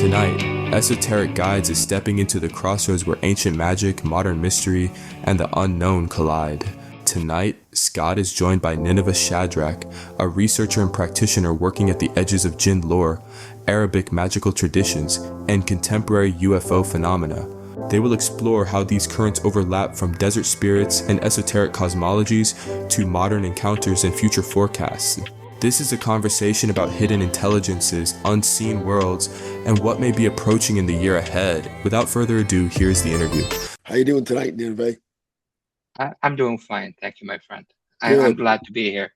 Tonight, Esoteric Guides is stepping into the crossroads where ancient magic, modern mystery, and the unknown collide. Tonight, Scott is joined by Nineveh Shadrach, a researcher and practitioner working at the edges of Jinn lore, Arabic magical traditions, and contemporary UFO phenomena. They will explore how these currents overlap from desert spirits and esoteric cosmologies to modern encounters and future forecasts. This is a conversation about hidden intelligences, unseen worlds, and what may be approaching in the year ahead. Without further ado, here's the interview. How you doing tonight, Nineveh? I'm doing fine. Thank you, my friend. Good. I'm glad to be here.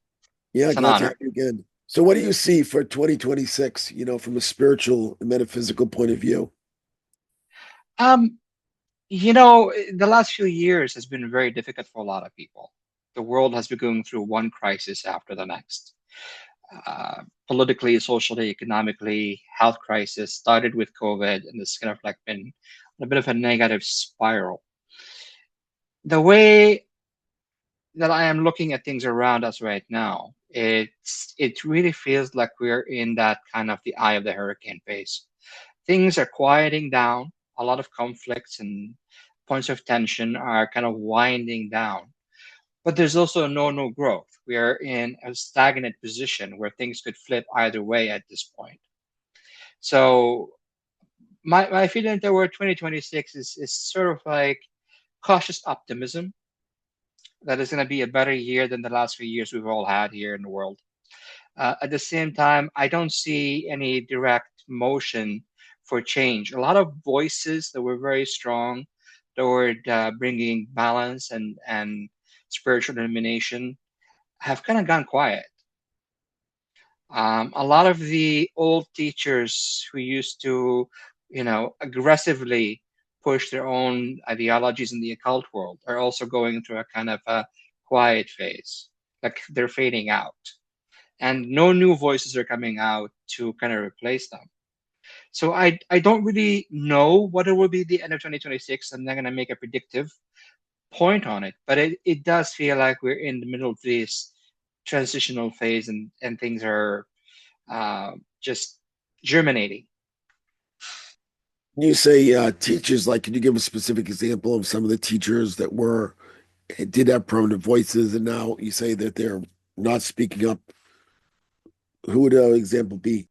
Yeah, It's an glad to honor. have you again. So what do you see for 2026, from a spiritual and metaphysical point of view? Um, the last few years has been very difficult for a lot of people. The world has been going through one crisis after the next. Politically, socially, economically, health crisis started with COVID, and it's kind of like been a bit of a negative spiral. The way that I am looking at things around us right now, it really feels like we're in that kind of the eye of the hurricane phase. Things are quieting down. A lot of conflicts and points of tension are kind of winding down. But there's also no new growth. We are in a stagnant position where things could flip either way at this point. So my feeling toward 2026 is sort of like cautious optimism that is going to be a better year than the last few years we've all had here in the world. At the same time, I don't see any direct motion for change. A lot of voices that were very strong toward bringing balance and spiritual illumination have kind of gone quiet. A lot of the old teachers who used to, aggressively push their own ideologies in the occult world are also going through a kind of a quiet phase, like they're fading out, and no new voices are coming out to kind of replace them. So I don't really know what it will be the end of 2026. I'm not going to make a predictive point on it, but it does feel like we're in the middle of this transitional phase, and things are just germinating. You say teachers, like, can you give a specific example of some of the teachers that did have prominent voices, and now you say that they're not speaking up? Who would an example be?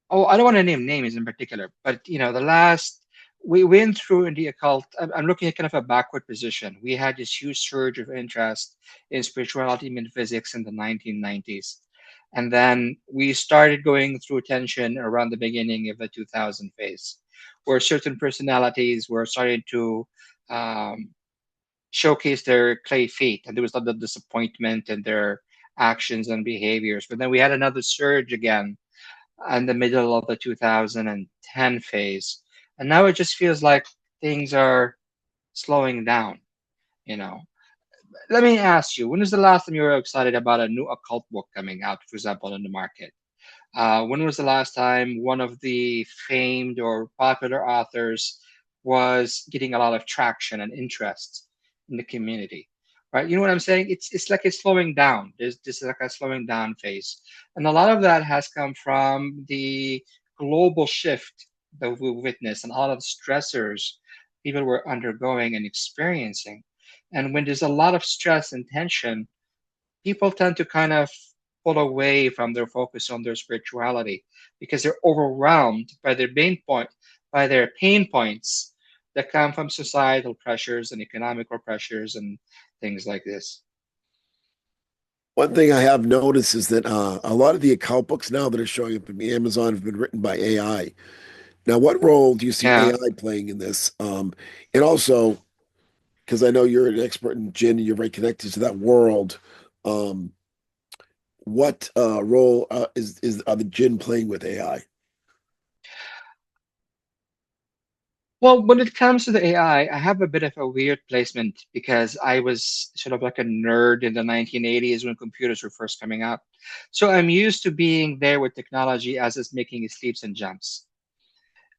Oh, I don't want to name names in particular, but the last we went through in the occult. I'm looking at kind of a backward position. We had this huge surge of interest in spirituality and metaphysics in the 1990s, and then we started going through tension around the beginning of the 2000 phase, where certain personalities were starting to um, showcase their clay feet, and there was a lot of disappointment in their actions and behaviors. But then we had another surge again in the middle of the 2010 phase. And now it just feels like things are slowing down, you know. Let me ask you, when was the last time you were excited about a new occult book coming out, for example, in the market? When was the last time one of the famed or popular authors was getting a lot of traction and interest in the community? Right? You know what I'm saying? It's like it's slowing down. There's this is like a slowing down phase. And a lot of that has come from the global shift that we witnessed and all of the stressors people were undergoing and experiencing. And when there's a lot of stress and tension, people tend to kind of pull away from their focus on their spirituality because they're overwhelmed by their pain points that come from societal pressures and economical pressures and things like this. One thing I have noticed is that a lot of the occult books now that are showing up in Amazon have been written by AI. Now, what role do you see Yeah. AI playing in this? And also, because I know you're an expert in Jinn and you're very connected to that world, um, what role are the Jinn playing with AI? Well, when it comes to the AI, I have a bit of a weird placement because I was sort of like a nerd in the 1980s when computers were first coming out. So I'm used to being there with technology as it's making its leaps and jumps.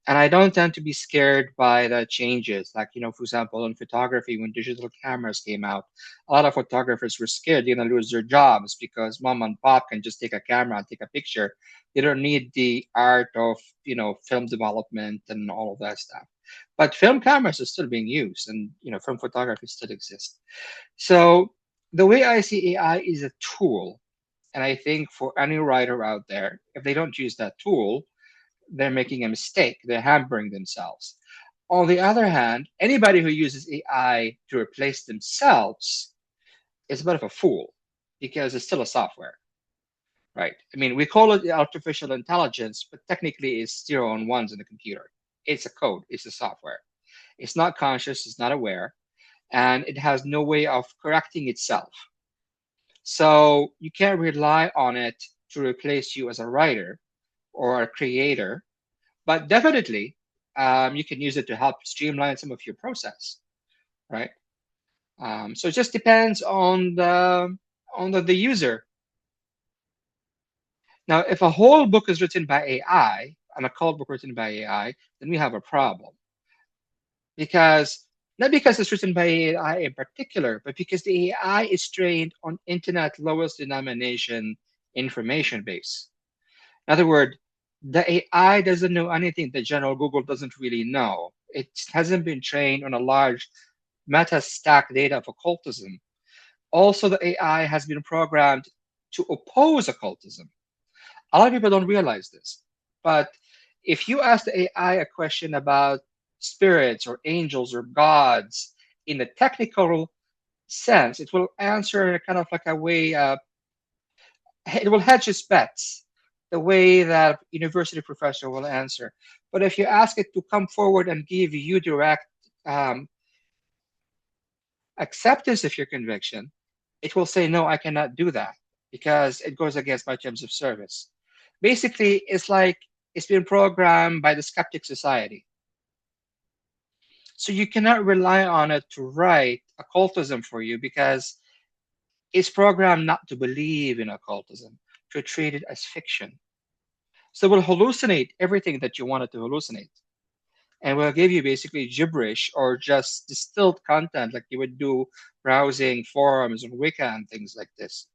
And I don't tend to be scared by the changes. Like, for example, in photography, when digital cameras came out, a lot of photographers were scared they're going to lose their jobs because mom and pop can just take a camera and take a picture. They don't need the art of, film development and all of that stuff. But film cameras are still being used, and, film photography still exists. So the way I see AI is a tool. And I think for any writer out there, if they don't use that tool, they're making a mistake. They're hampering themselves. On the other hand, anybody who uses AI to replace themselves is a bit of a fool because it's still a software, right? I mean, we call it artificial intelligence, but technically it's zero and ones in the computer. It's a code, it's a software. It's not conscious, it's not aware, and it has no way of correcting itself. So you can't rely on it to replace you as a writer or a creator, but definitely you can use it to help streamline some of your process, right? So it just depends on the user. Now, if a whole book is written by AI, an occult book written by AI, then we have a problem. Because not because it's written by AI in particular, but because the AI is trained on internet lowest denomination information base. In other words, the AI doesn't know anything that general Google doesn't really know. It hasn't been trained on a large meta stack data of occultism. Also, the AI has been programmed to oppose occultism. A lot of people don't realize this. But if you ask the AI a question about spirits or angels or gods in the technical sense, it will answer in a kind of like a way, it will hedge its bets the way that a university professor will answer. But if you ask it to come forward and give you direct acceptance of your conviction, it will say, no, I cannot do that because it goes against my terms of service. Basically, it's like it's been programmed by the Skeptic Society. So you cannot rely on it to write occultism for you because it's programmed not to believe in occultism, to treat it as fiction. So it will hallucinate everything that you want it to hallucinate. And will give you basically gibberish or just distilled content like you would do browsing forums on Wicca and things like this.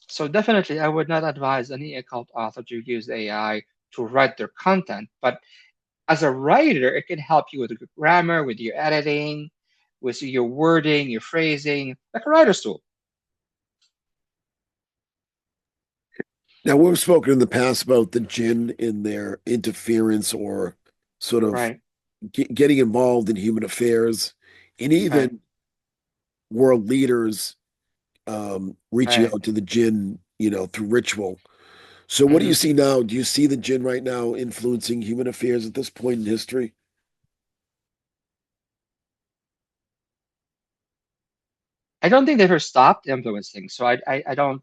So definitely, I would not advise any occult author to use AI to write their content. But as a writer, it can help you with your grammar, with your editing, with your wording, your phrasing, like a writer's tool. Now, we've spoken in the past about the jinn in their interference or sort of Right, getting involved in human affairs, and right, even world leaders reaching right. out to the jinn, through ritual. So, what do you hmm see now? Do you see the jinn right now influencing human affairs at this point in history? I don't think they ever stopped influencing. So I don't.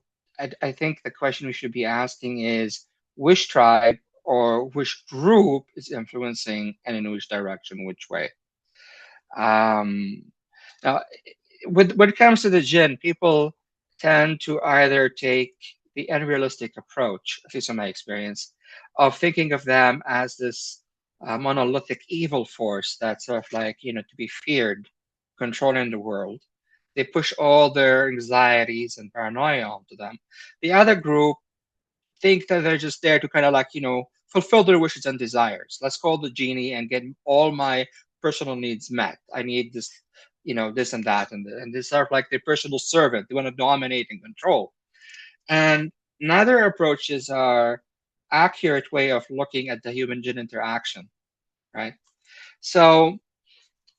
I think the question we should be asking is which tribe or which group is influencing and in which direction, which way. Um, Now, when it comes to the jinn, people tend to either take the unrealistic approach, at least in my experience, of thinking of them as this monolithic evil force that's sort of like, to be feared, controlling the world. They push all their anxieties and paranoia onto them. The other group think that they're just there to kind of like, fulfill their wishes and desires. Let's call the genie and get all my personal needs met. I need this, this and that, and this are like their personal servant. They want to dominate and control. And neither approaches are accurate way of looking at the human jinn interaction, right? So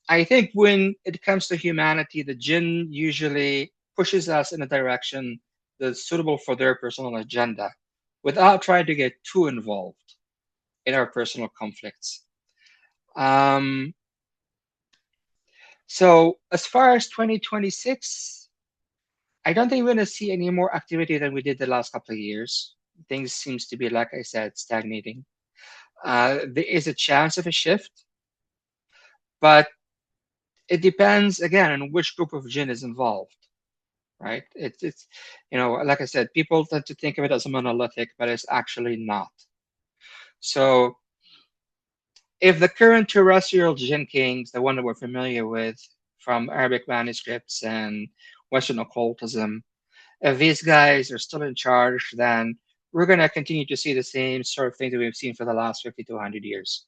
I think when it comes to humanity, the jinn usually pushes us in a direction that's suitable for their personal agenda without trying to get too involved in our personal conflicts. Um, so as far as 2026, I don't think we're going to see any more activity than we did the last couple of years. Things seems to be, like I said, stagnating. There is a chance of a shift, but it depends again on which group of jinn is involved, right? It's like I said, people tend to think of it as a monolithic, but it's actually not. So if the current terrestrial Jinn kings, the one that we're familiar with from Arabic manuscripts and Western occultism, if these guys are still in charge, then we're going to continue to see the same sort of thing that we've seen for the last 50 to 100 years.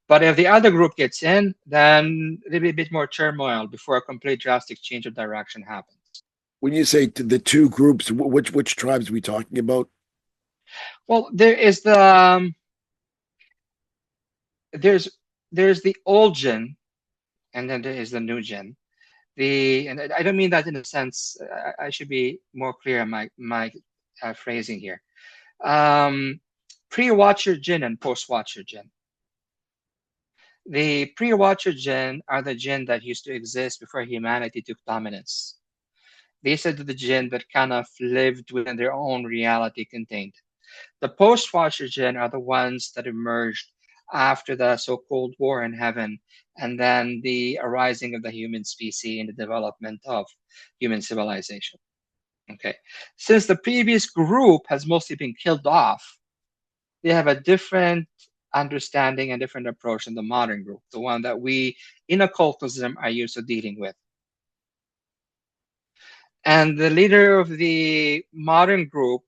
But if the other group gets in, then there'll be a bit more turmoil before a complete drastic change of direction happens. When you say the two groups, which tribes are we talking about? Well, there's the old Jinn, and then there is the new Jinn. And I don't mean that in a sense. I should be more clear in my phrasing here. Pre-Watcher Jinn and post-Watcher Jinn. The pre-Watcher Jinn are the Jinn that used to exist before humanity took dominance. These are the Jinn that kind of lived within their own reality contained. The post-Watcher Jinn are the ones that emerged after the so-called war in heaven, and then the arising of the human species and the development of human civilization. Okay. Since the previous group has mostly been killed off, they have a different understanding and different approach than the modern group, the one that we in occultism are used to dealing with. And the leader of the modern group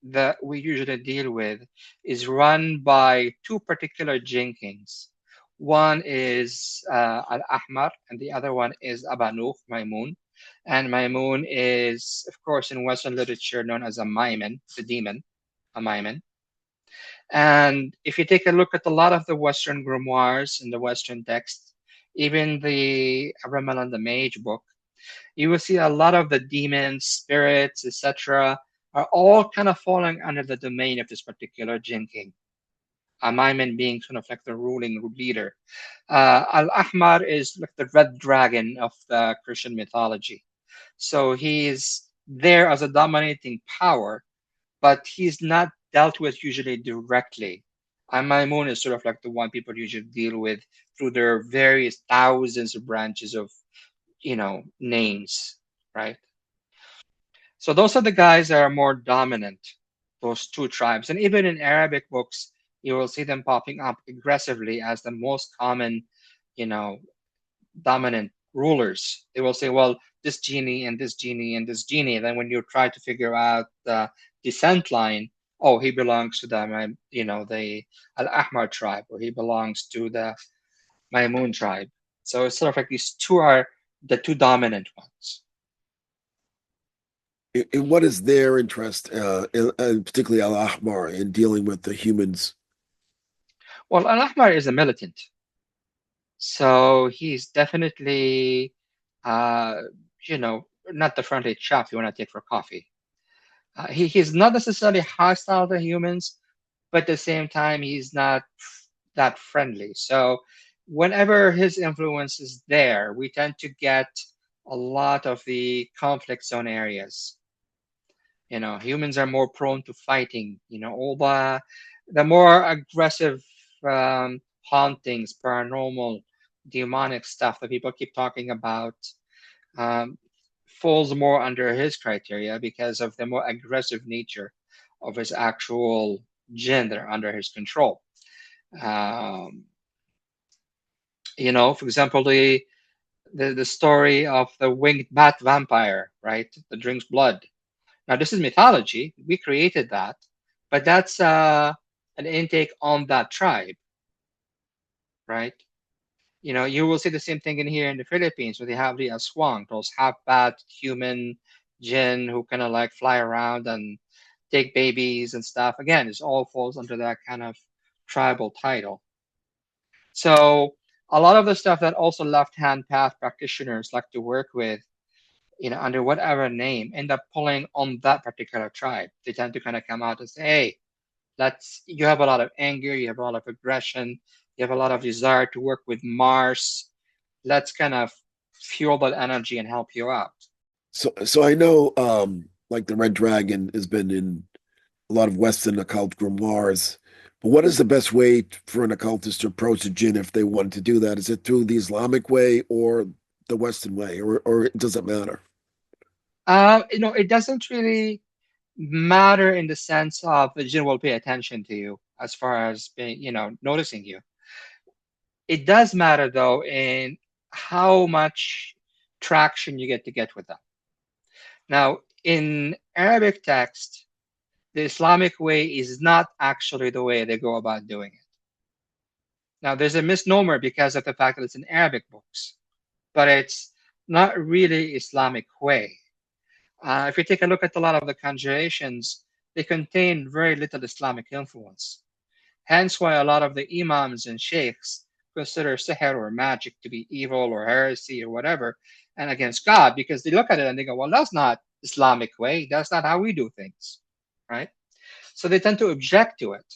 that we usually deal with is run by two particular Jinn kings. One is Al-Ahmar, and the other one is Abanuch, Maimun. And Maimun is, of course, in Western literature known as a Maiman, the demon, a Maiman. And if you take a look at a lot of the Western grimoires in the Western text, even the Ramal and the Mage book, you will see a lot of the demons, spirits, etc., are all kind of falling under the domain of this particular Jinn king. Maiman being sort of like the ruling leader. Al-Ahmar is like the red dragon of the Christian mythology. So he's there as a dominating power, but he's not dealt with usually directly. Maimun is sort of like the one people usually deal with through their various thousands of branches of, names, right? So those are the guys that are more dominant, those two tribes. And even in Arabic books, you will see them popping up aggressively as the most common, you know, dominant rulers. They will say, well, this genie and this genie and this genie. And then when you try to figure out the descent line, oh, he belongs to the Al-Ahmar tribe, or he belongs to the Maimun tribe. So it's sort of like these two are the two dominant ones. And what is their interest, particularly Al-Ahmar, in dealing with the humans? Well, Al-Ahmar is a militant. So he's definitely, not the friendly chap you want to take for coffee. He's not necessarily hostile to humans, but at the same time, he's not that friendly. So whenever his influence is there, we tend to get a lot of the conflict zone areas. Humans are more prone to fighting. All the more aggressive hauntings, paranormal, demonic stuff that people keep talking about falls more under his criteria because of the more aggressive nature of his actual jinn that are under his control. For example, the story of the winged bat vampire, right? That drinks blood. Now, this is mythology. We created that, but that's an intake on that tribe, right? You will see the same thing in here in the Philippines where they have the aswang, those half-bat human jinn who kind of like fly around and take babies and stuff. Again, it all falls under that kind of tribal title. So a lot of the stuff that also left-hand path practitioners like to work with, under whatever name, end up pulling on that particular tribe. They tend to kind of come out and say, hey, you have a lot of anger, you have a lot of aggression, you have a lot of desire to work with Mars. Let's kind of fuel that energy and help you out. So I know, like the Red Dragon has been in a lot of Western occult grimoires. But what is the best way for an occultist to approach a jinn if they want to do that? Is it through the Islamic way or the Western way, or does it matter? It doesn't really matter in the sense of the jinn will pay attention to you as far as being, noticing you. It does matter though in how much traction you get with them. Now, in Arabic text, the Islamic way is not actually the way they go about doing it. Now, there's a misnomer because of the fact that it's in Arabic books, but it's not really Islamic way. If you take a look at a lot of the conjurations, they contain very little Islamic influence. Hence why a lot of the imams and sheikhs consider sihr or magic to be evil or heresy or whatever and against God, because they look at it and they go, well, that's not Islamic way. That's not how we do things, right? So they tend to object to it.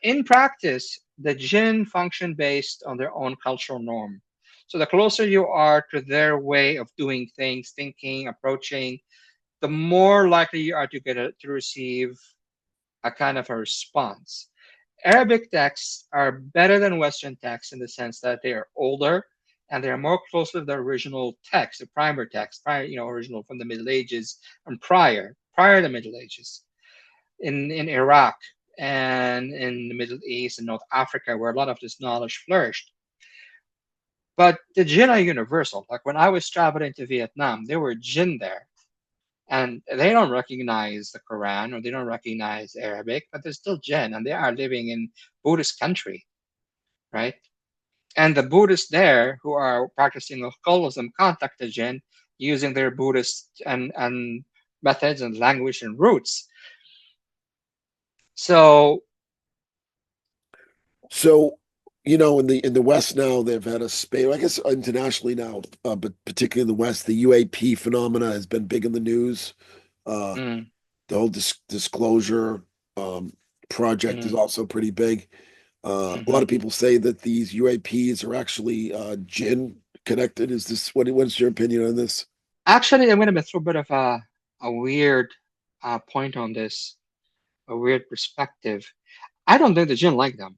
In practice, the jinn function based on their own cultural norm. So the closer you are to their way of doing things, thinking, approaching, the more likely you are to receive a kind of a response. Arabic texts are better than Western texts in the sense that they are older and they are more close to the original text, the primer text, original from the Middle Ages and prior to the Middle Ages. In Iraq and in the Middle East and North Africa, where a lot of this knowledge flourished. But the jinn are universal. Like when I was traveling to Vietnam, there were jinn there. And they don't recognize the Quran or they don't recognize Arabic, but they're still jinn and they are living in Buddhist country, right? And the Buddhists there who are practicing occultism contact the jinn using their Buddhist and methods and language and roots. So in the West now, they've had a space, I guess internationally now, but particularly in the West, the UAP phenomena has been big in the news. The whole disclosure project is also pretty big. A lot of people say that these UAPs are actually jinn connected. Is this what's your opinion on this? Actually, I'm going to throw a bit of a weird point on this, a weird perspective. I don't think the jinn like them.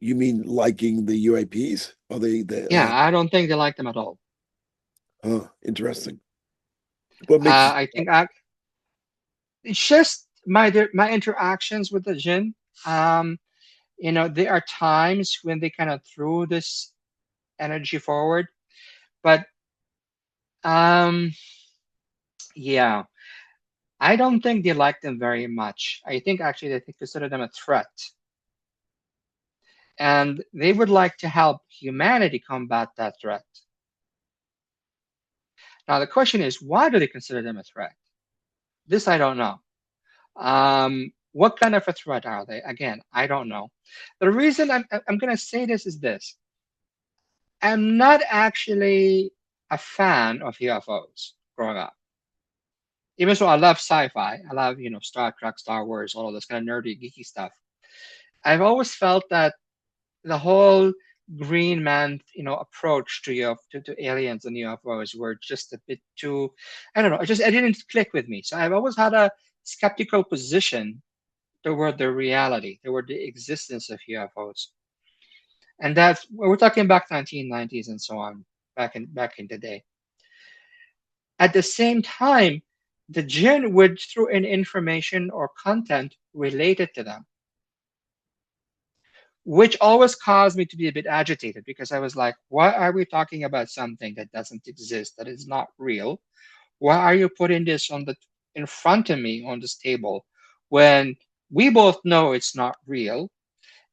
You mean liking the UAPs? Are they? Yeah, I don't think they like them at all. Interesting. What makes I think it's just my interactions with the jinn. There are times when they kind of threw this energy forward, but yeah, I don't think they like them very much. I think actually they consider them a threat. And they would like to help humanity combat that threat. Now, the question is, why do they consider them a threat? This I don't know. What kind of a threat are they? Again, I don't know. The reason I'm going to say this is this. I'm not actually a fan of UFOs growing up. Even so, I love sci-fi. I love, Star Trek, Star Wars, all of this kind of nerdy, geeky stuff. I've always felt that the whole green man, approach to aliens and UFOs were just a bit too, I don't know, I didn't click with me. So I've always had a skeptical position toward the reality, toward the existence of UFOs. And that's, we're talking back 1990s and so on, back in the day. At the same time, the jinn would throw in information or content related to them, which always caused me to be a bit agitated because I was like, why are we talking about something that doesn't exist, that is not real? Why are you putting this in front of me on this table when we both know it's not real?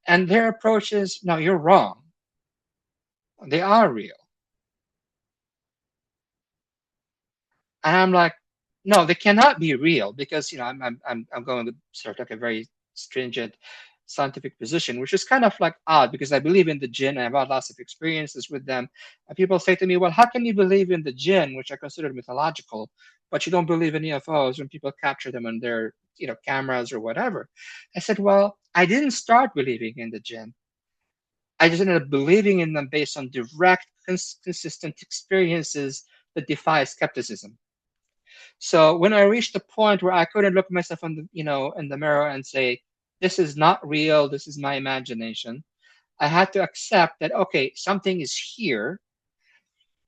And their approach is, no, you're wrong. They are real. And I'm like, no, they cannot be real because, I'm going to sort of like a very stringent scientific position, which is kind of like odd because I believe in the jinn. I've had lots of experiences with them. And people say to me, well, how can you believe in the jinn, which I consider mythological, but you don't believe in UFOs when people capture them on their, cameras or whatever? I said, well, I didn't start believing in the jinn. I just ended up believing in them based on direct, consistent experiences that defy skepticism. So when I reached the point where I couldn't look myself in the mirror and say, this is not real, this is my imagination, I had to accept that, okay, something is here,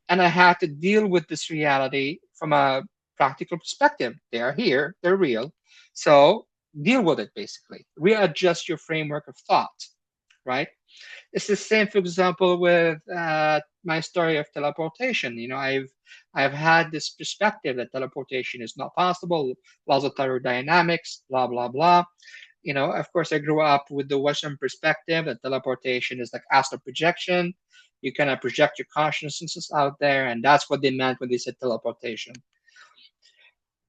and I had to deal with this reality from a practical perspective. They are here, they're real. So deal with it, basically. Readjust your framework of thought, right? It's the same, for example, with my story of teleportation. I've had this perspective that teleportation is not possible, laws of thermodynamics, blah blah blah. Of course, I grew up with the Western perspective that teleportation is like astral projection. You kind of project your consciousness out there, and that's what they meant when they said teleportation.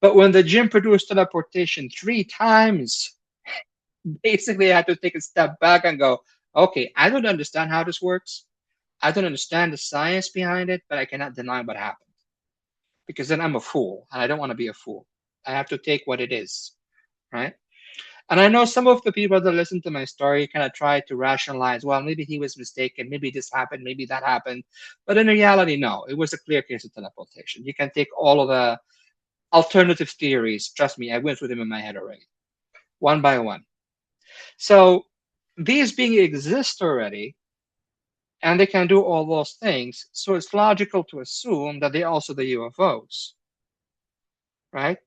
But when the Jinn produced teleportation 3 times, basically I had to take a step back and go, okay, I don't understand how this works. I don't understand the science behind it, but I cannot deny what happened. Because then I'm a fool, and I don't want to be a fool. I have to take what it is, right? And I know some of the people that listen to my story kind of try to rationalize, well, maybe he was mistaken, maybe this happened, maybe that happened. But in reality, no, it was a clear case of teleportation. You can take all of the alternative theories. Trust me, I went through them in my head already, one by one. So these beings exist already, and they can do all those things. So it's logical to assume that they're also the UFOs, right?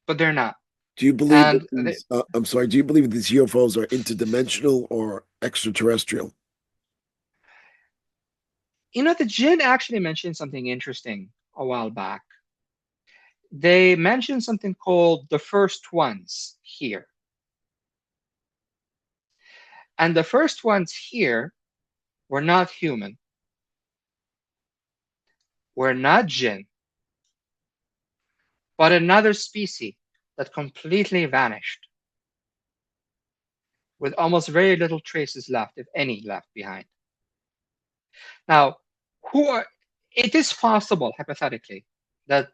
But they're not. Do you believe And that these, I'm sorry, do you believe that these UFOs are interdimensional or extraterrestrial? the Jinn actually mentioned something interesting a while back. They mentioned something called the first ones here. And the first ones here were not human, were not Jinn, but another species that completely vanished, with almost very little traces left, if any, left behind. Now, it is possible, hypothetically, that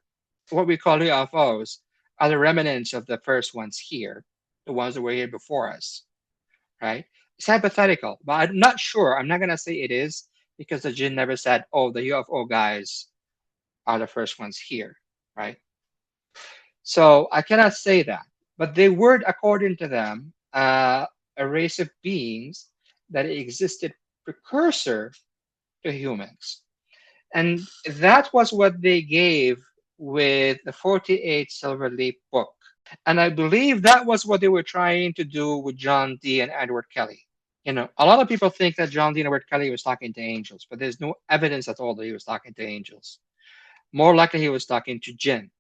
what we call UFOs are the remnants of the first ones here, the ones that were here before us, right? It's hypothetical, but I'm not sure. I'm not going to say it is, because the Jinn never said, oh, the UFO guys are the first ones here, right? So I cannot say that. But they were, according to them, a race of beings that existed precursor to humans. And that was what they gave with the 48 Silver Leaf book. And I believe that was what they were trying to do with John Dee and Edward Kelly. A lot of people think that John Dee and Edward Kelly was talking to angels, but there's no evidence at all that he was talking to angels. More likely he was talking to Jinn,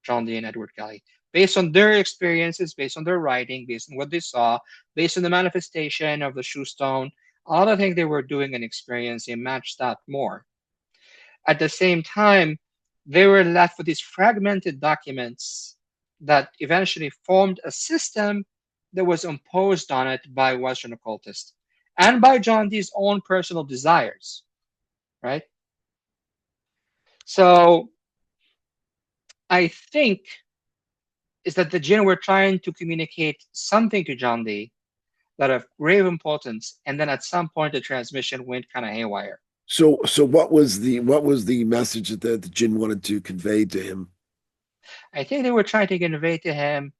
John Dee and Edward Kelly, based on their experiences, based on their writing, based on what they saw, based on the manifestation of the shoe stone. A lot of things they were doing and experiencing matched that more. At the same time, they were left with these fragmented documents that eventually formed a system that was imposed on it by Western occultists and by John Dee's own personal desires, right? So I think is that the Jinn were trying to communicate something to John Dee that of grave importance, and then at some point the transmission went kind of haywire. So what was the message that the Jinn wanted to convey to him? I think they were trying to convey to him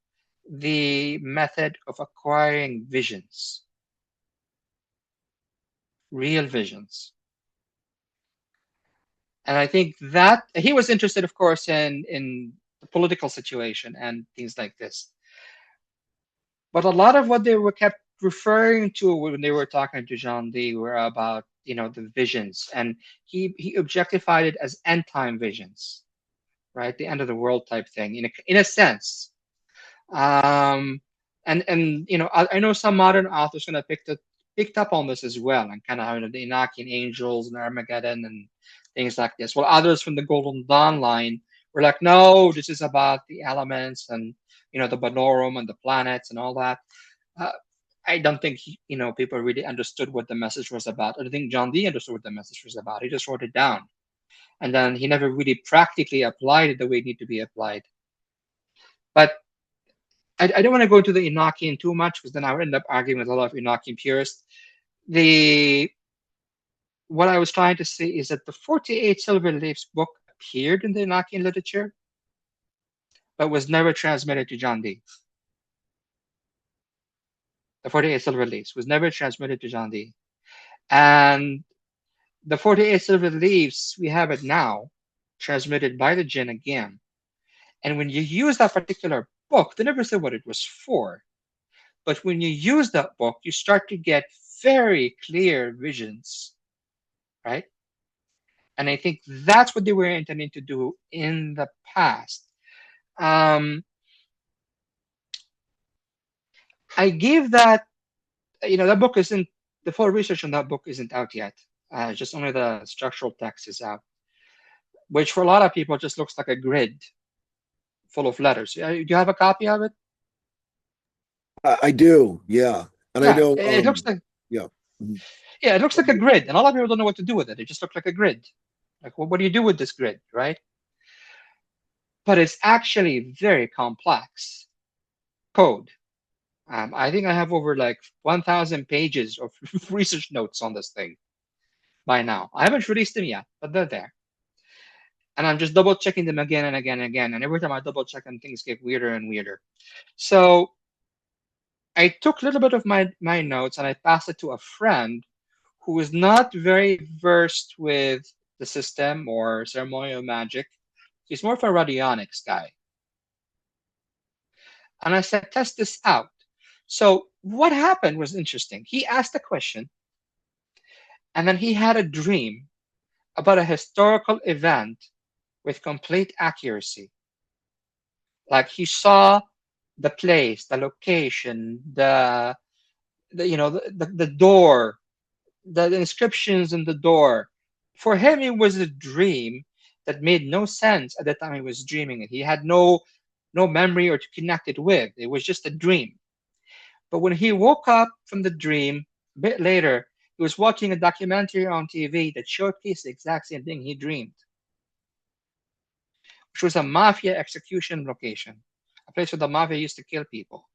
the method of acquiring visions, real visions. And I think that he was interested, of course, in the political situation and things like this. But a lot of what they were kept referring to when they were talking to John Dee were about, the visions. And he objectified it as end time visions, right? The end of the world type thing, in a sense. And I know some modern authors kind of picked up on this as well, and kind of how the Enochian angels and Armageddon and things like this. While others from the Golden Dawn line were like, no, this is about the elements and the Bonorum and the planets and all that. I don't think people really understood what the message was about. I don't think John Dee understood what the message was about. He just wrote it down, and then he never really practically applied it the way it needed to be applied. But I don't want to go into the Enochian too much, because then I would end up arguing with a lot of Enochian purists. What I was trying to say is that the 48 Silver Leaves book appeared in the Enochian literature, but was never transmitted to John Dee. The 48 Silver Leaves was never transmitted to John Dee. And the 48 Silver Leaves, we have it now, transmitted by the jinn again. And when you use that particular book, they never said what it was for. But when you use that book, you start to get very clear visions, right? And I think that's what they were intending to do in the past. I gave that, that book isn't, the full research on that book isn't out yet. Just only the structural text is out, which for a lot of people just looks like a grid full of letters. Do you have a copy of it? I do, yeah. And I Yeah, know, it looks like, yeah. Mhm. yeah, it looks like a grid, and a lot of people don't know what to do with it. It just looks like a grid. Like, well, what do you do with this grid, right? But it's actually very complex code. I think I have over like 1,000 pages of research notes on this thing by now. I haven't released them yet, but they're there. And I'm just double checking them again and again and again. And every time I double check them, things get weirder and weirder. So I took a little bit of my notes and I passed it to a friend who is not very versed with the system or ceremonial magic. He's more of a radionics guy. And I said, test this out. So what happened was interesting. He asked a question, and then he had a dream about a historical event with complete accuracy. Like he saw the place, the location, the door, the inscriptions in the door. For him, it was a dream that made no sense at the time he was dreaming it. He had no memory or to connect it with. It was just a dream. But when he woke up from the dream a bit later, he was watching a documentary on TV that showcased the exact same thing he dreamed, which was a mafia execution location, a place where the mafia used to kill people.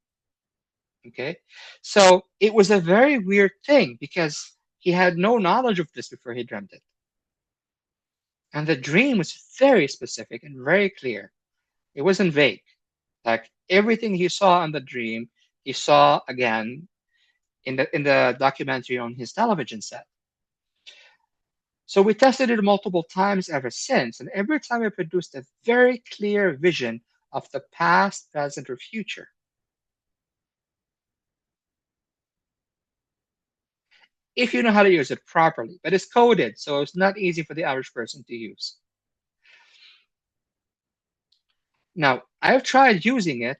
Okay, so it was a very weird thing because he had no knowledge of this before he dreamt it. And the dream was very specific and very clear. It wasn't vague. Like everything he saw in the dream, he saw again in the documentary on his television set. So we tested it multiple times ever since, and every time it produced a very clear vision of the past, present, or future. If you know how to use it properly, but it's coded, so it's not easy for the average person to use. Now, I've tried using it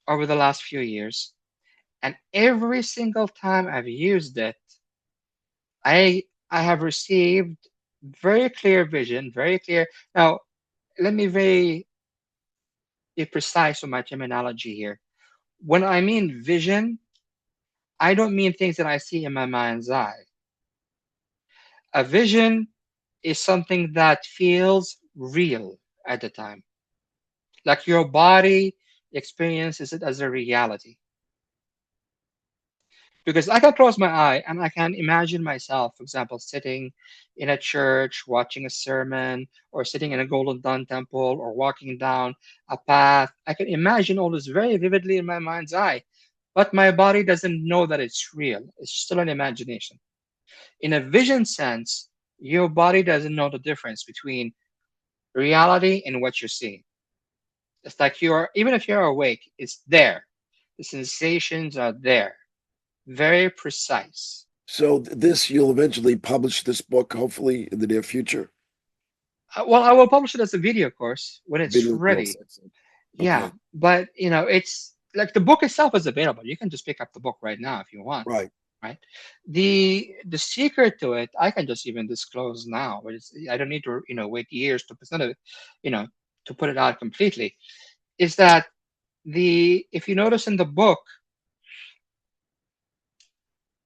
over the last few years, and every single time I've used it, I have received very clear vision, very clear. Now, let me be precise with my terminology here. When I mean vision, I don't mean things that I see in my mind's eye. A vision is something that feels real at the time. Like your body experiences it as a reality. Because I can close my eye and I can imagine myself, for example, sitting in a church, watching a sermon, or sitting in a Golden Dawn temple, or walking down a path. I can imagine all this very vividly in my mind's eye, but my body doesn't know that it's real. It's still an imagination. In a vision sense, your body doesn't know the difference between reality and what you're seeing. It's like even if you're awake, it's there. The sensations are there. Very precise. So you'll eventually publish this book, hopefully in the near future. Well, I will publish it as a video course when it's Video ready. course. Yeah, Okay. but it's like the book itself is available. You can just pick up the book right now if you want. Right. Right. The secret to it, I can just even disclose now. But I don't need to wait years to present it, to put it out completely. Is that if you notice in the book,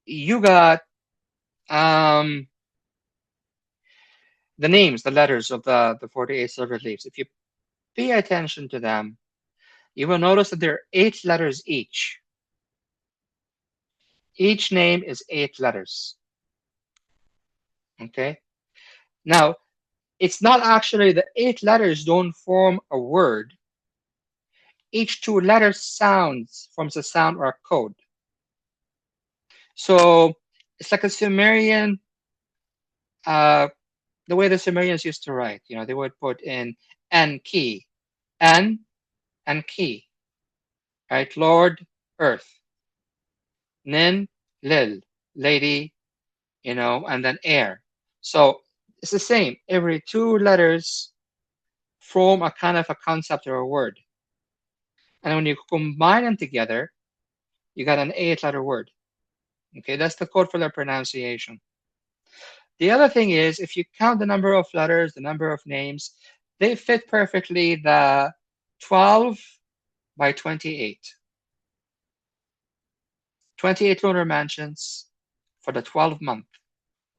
you got the names, the letters of the 48 silver leaves. If you pay attention to them, you will notice that there are 8 letters each. Each name is 8 letters. Okay. Now, it's not actually the 8 letters don't form a word. Each 2 letters forms a sound or a code. So it's like a Sumerian the way the Sumerians used to write. They would put in N key, N and key, right? Lord, earth, Nin, lil, lady, and then air. So it's the same. Every two letters form a kind of a concept or a word. And when you combine them together, you got an 8-letter word. Okay, that's the code for the pronunciation. The other thing is, if you count the number of letters, the number of names, they fit perfectly the 12 by 28. 28 lunar mansions for the 12th month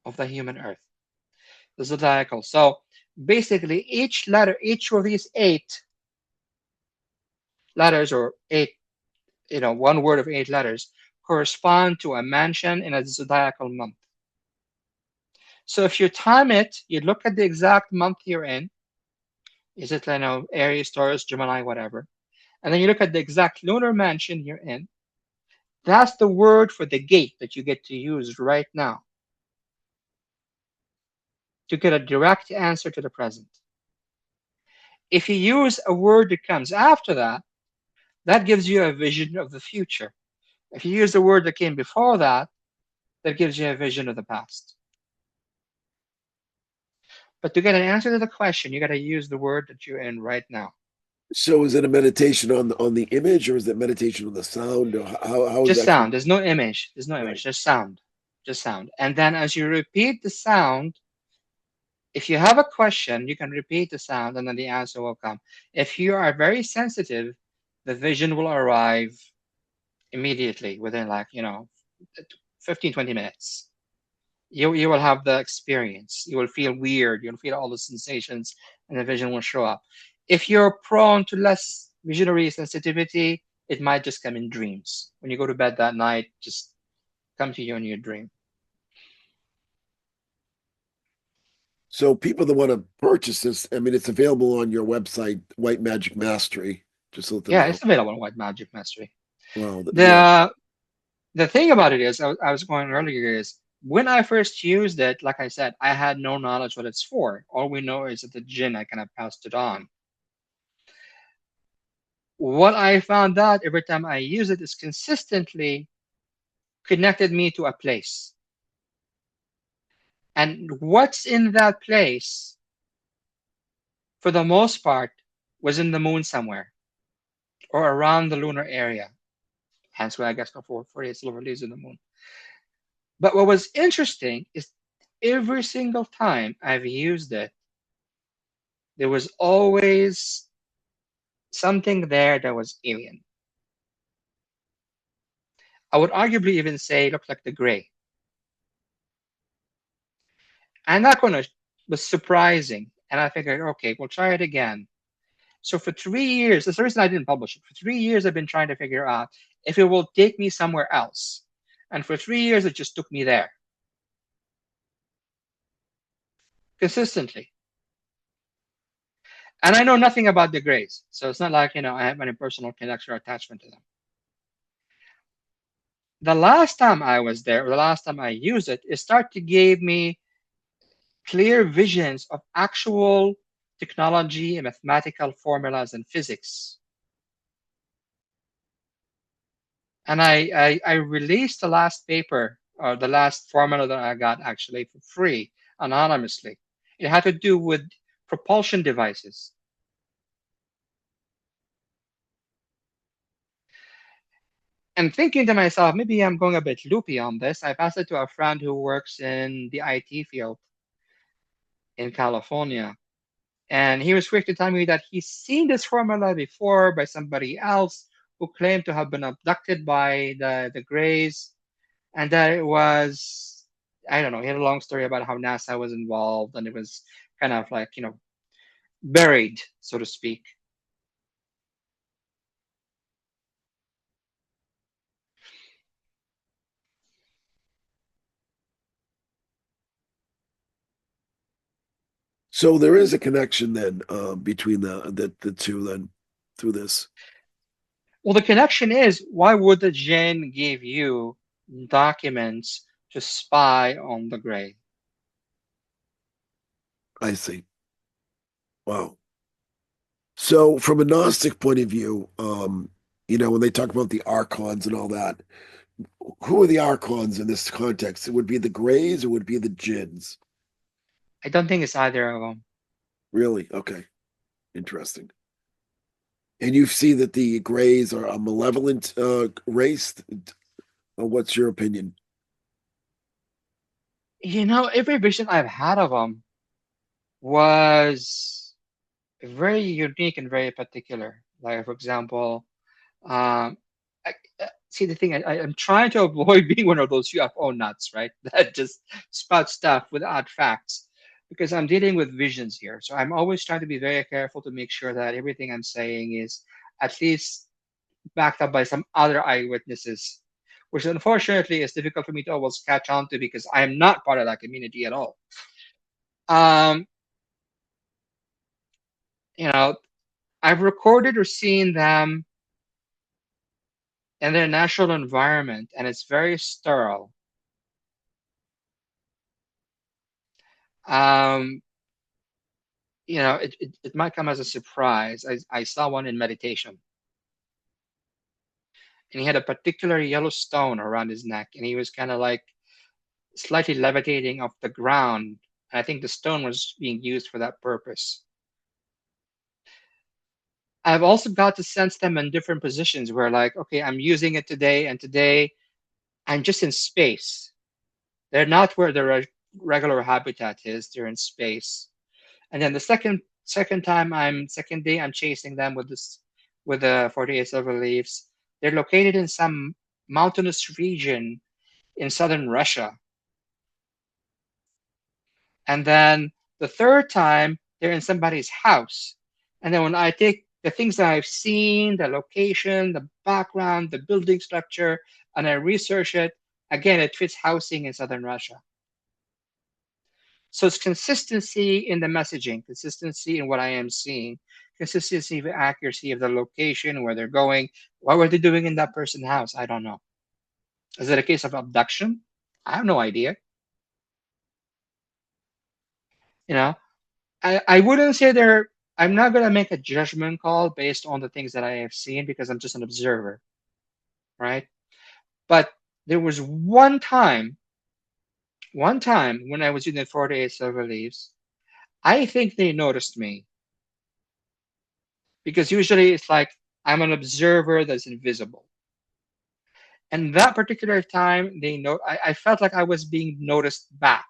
of the human Earth, the zodiacal. So basically, each of these 8 letters, or one word of 8 letters, correspond to a mansion in a zodiacal month. So if you time it, you look at the exact month you're in. Is it, Aries, Taurus, Gemini, whatever? And then you look at the exact lunar mansion you're in. That's the word for the gate that you get to use right now to get a direct answer to the present. If you use a word that comes after that, that gives you a vision of the future. If you use the word that came before that, that gives you a vision of the past. But to get an answer to the question, you got to use the word that you're in right now. So is it a meditation on the image, or is it meditation on the sound? Or how is Just that? sound. There's no image. There's no image. Right. Just sound. Just sound. And then as you repeat the sound, if you have a question, you can repeat the sound and then the answer will come. If you are very sensitive, the vision will arrive immediately within 15, 20 minutes. You will have the experience. You will feel weird. You'll feel all the sensations and the vision will show up. If you're prone to less visionary sensitivity, it might just come in dreams. When you go to bed that night, just come to you in your dream. So people that want to purchase this, I mean, it's available on your website, White Magic Mastery. Just let them Yeah, know. it's available on White Magic Mastery. Wow. Yeah. The thing about it is, I was going earlier, is when I first used it, like I said, I had no knowledge what it's for. All we know is that the Jinn, I kind of passed it on. What I found out every time I use it is consistently connected me to a place. And what's in that place, for the most part, was in the moon somewhere or around the lunar area. Hence why I guess for 48 silver leaves in the moon. But what was interesting is every single time I've used it, there was always something there that was alien. I would arguably even say it looked like the gray. And that one was surprising. And I figured, okay, we'll try it again. So for 3 years, that's the reason I didn't publish it. For 3 years, I've been trying to figure out if it will take me somewhere else. And for 3 years, it just took me there. Consistently. And I know nothing about the grays. So it's not like, I have any personal connection or attachment to them. The last time I was there, or the last time I used it, it started to give me clear visions of actual technology and mathematical formulas and physics. And I released the last paper, or the last formula that I got actually for free, anonymously. It had to do with propulsion devices. And thinking to myself, maybe I'm going a bit loopy on this, I passed it to a friend who works in the IT field in California. And he was quick to tell me that he's seen this formula before by somebody else who claimed to have been abducted by the Greys, and that it was, I don't know, he had a long story about how NASA was involved, and it was kind of like, buried, so to speak. So there is a connection then between the two then through this. Well, the connection is, why would the Jinn give you documents to spy on the Grey? I see. Wow. So from a Gnostic point of view, when they talk about the archons and all that, who are the archons in this context? It would be the Greys or would it be the Jinns? I don't think it's either of them. Really? Okay. Interesting. And you see that the Greys are a malevolent race. What's your opinion? Every vision I've had of them was very unique and very particular. Like, for example, um, see the thing. I'm trying to avoid being one of those UFO nuts, right? That just spout stuff without facts, because I'm dealing with visions here. So I'm always trying to be very careful to make sure that everything I'm saying is at least backed up by some other eyewitnesses, which unfortunately is difficult for me to always catch on to because I am not part of that community at all. Um, you know, I've recorded or seen them in their natural environment, and it's very sterile. Um, it might come as a surprise. I saw one in meditation, and he had a particular yellow stone around his neck, and he was kind of like slightly levitating off the ground. And I think the stone was being used for that purpose. I've also got to sense them in different positions where, like, okay, I'm using it today, and today I'm just in space. They're not where their regular habitat is. They're in space. And then the second day I'm chasing them with the 48 silver leaves. They're located in some mountainous region in southern Russia. And then the third time they're in somebody's house. And then when I take the things that I've seen, the location, the background, the building structure, and I research it, again, it fits housing in southern Russia. So it's consistency in the messaging, consistency in what I am seeing, consistency of accuracy of the location, where they're going. What were they doing in that person's house? I don't know. Is it a case of abduction? I have no idea. You know, I wouldn't say they're. I'm not going to make a judgment call based on the things that I have seen because I'm just an observer, right? But there was one time when I was in the 48 silver leaves, I think they noticed me because usually it's like I'm an observer that's invisible. And that particular time, I felt like I was being noticed back,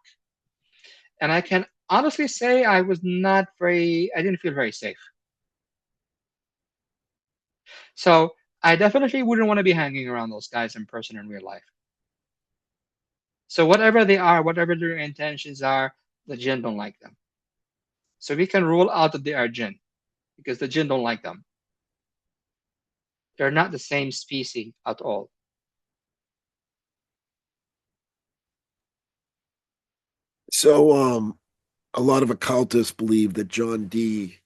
and I can honestly say I didn't feel very safe. So I definitely wouldn't want to be hanging around those guys in person in real life. So whatever they are, whatever their intentions are, the Jinn don't like them. So we can rule out that they are Jinn because the Jinn don't like them. They're not the same species at all. So, a lot of occultists believe that John Dee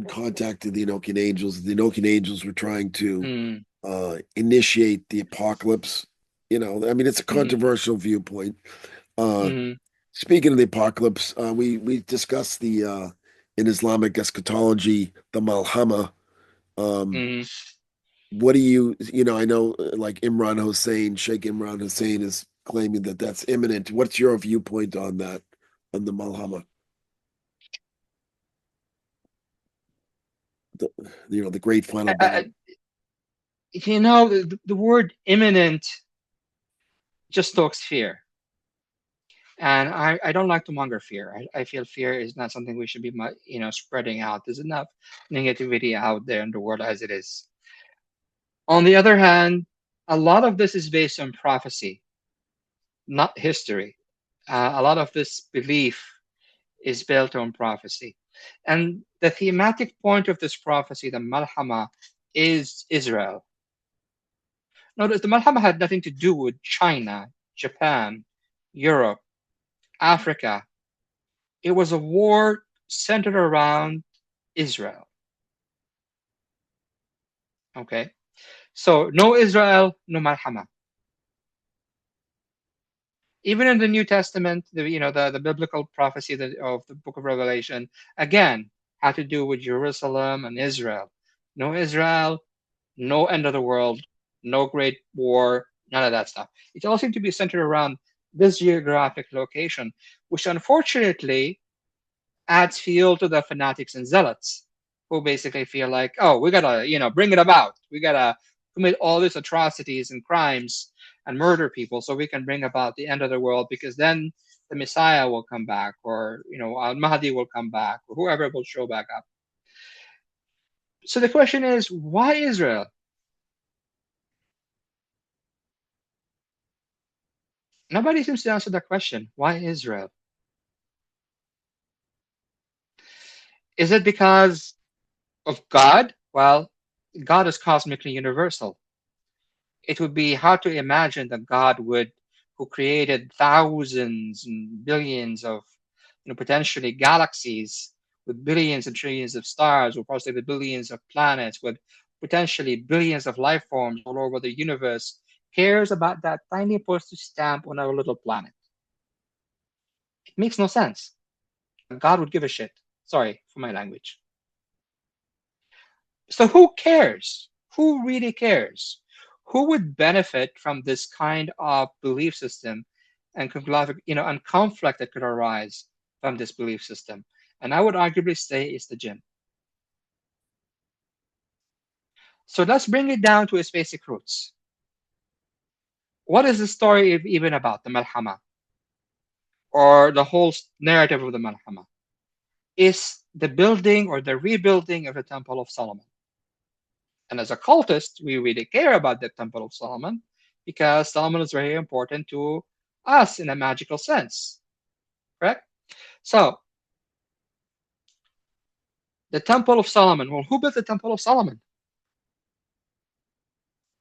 contacted the Enochian Angels. The Enochian Angels were trying to Mm, initiate the apocalypse. I mean, it's a mm, controversial viewpoint. Uh, mm, Speaking of the apocalypse, we discussed the in Islamic eschatology the Malhama. Um, mm. what do I know like Sheikh Imran Hussein is claiming that that's imminent. What's your viewpoint on that, on the Malhama? The, the great final I, I, battle. the word imminent just stokes fear. And I don't like to monger fear. I feel fear is not something we should be, spreading out. There's enough negativity out there in the world as it is. On the other hand, a lot of this is based on prophecy, not history. A lot of this belief is built on prophecy. And the thematic point of this prophecy, the Malhama, is Israel. Notice the Malhama had nothing to do with China, Japan, Europe, Africa. It was a war centered around Israel. Okay. So no Israel, no Malhama. Even in the New Testament, the biblical prophecy of the book of Revelation, again, had to do with Jerusalem and Israel. No Israel, no end of the world, no great war, none of that stuff. It all seemed to be centered around this geographic location, which unfortunately adds fuel to the fanatics and zealots who basically feel like, oh, we gotta, bring it about. We gotta commit all these atrocities and crimes and murder people so we can bring about the end of the world, because then the Messiah will come back, or Al Mahdi will come back, or whoever will show back up. So the question is, why Israel? Nobody seems to answer that question. Why Israel? Is it because of God? Well, God is cosmically universal. It would be hard to imagine that God who created thousands and billions of, potentially galaxies with billions and trillions of stars, or possibly billions of planets, with potentially billions of life forms all over the universe, cares about that tiny postage stamp on our little planet. It makes no sense. God would give a shit. Sorry for my language. So who cares? Who really cares? Who would benefit from this kind of belief system and and conflict that could arise from this belief system? And I would arguably say it's the jinn. So let's bring it down to its basic roots. What is the story even about, the Malhama, or the whole narrative of the Malhama? Is the building or the rebuilding of the Temple of Solomon. And as occultists, we really care about the Temple of Solomon because Solomon is very important to us in a magical sense, correct? So, the Temple of Solomon. Well, who built the Temple of Solomon?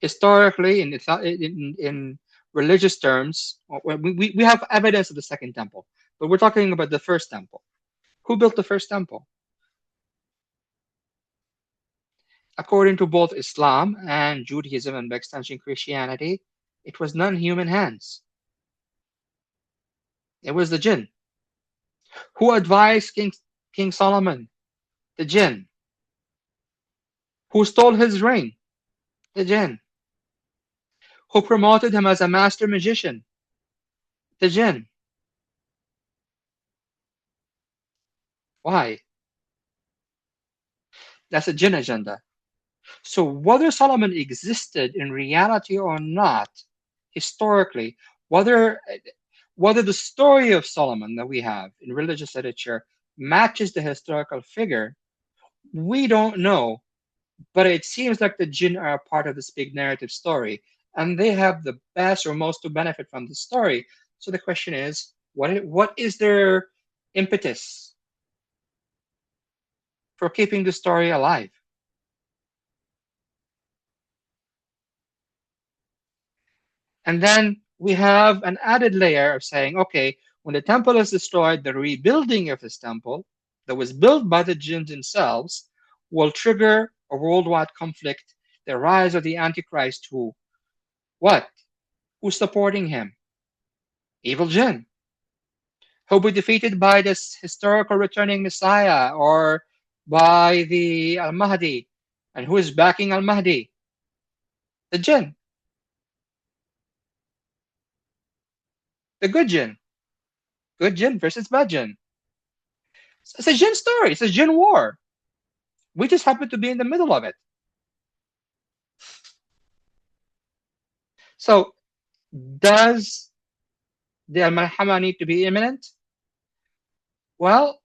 Historically, in religious terms, we have evidence of the Second Temple, but we're talking about the First Temple. Who built the First Temple? According to both Islam and Judaism, and by extension Christianity, it was non-human hands. It was the jinn. Who advised King Solomon? The jinn. Who stole his ring? The jinn. Who promoted him as a master magician? The jinn. Why? That's a jinn agenda. So whether Solomon existed in reality or not, historically, whether the story of Solomon that we have in religious literature matches the historical figure, we don't know. But it seems like the jinn are a part of this big narrative story, and they have the best or most to benefit from the story. So the question is, what is their impetus for keeping the story alive? And then we have an added layer of saying, okay, when the temple is destroyed, the rebuilding of this temple that was built by the jinns themselves will trigger a worldwide conflict, the rise of the Antichrist, who, what? Who's supporting him? Evil jinn. Who'll be defeated by this historical returning Messiah, or by the Al-Mahdi. And who is backing Al-Mahdi? The jinn. The good jinn. Good jinn versus bad jinn. It's a jinn story. It's a jinn war. We just happen to be in the middle of it. So, does the Al-Malhama need to be imminent? Well,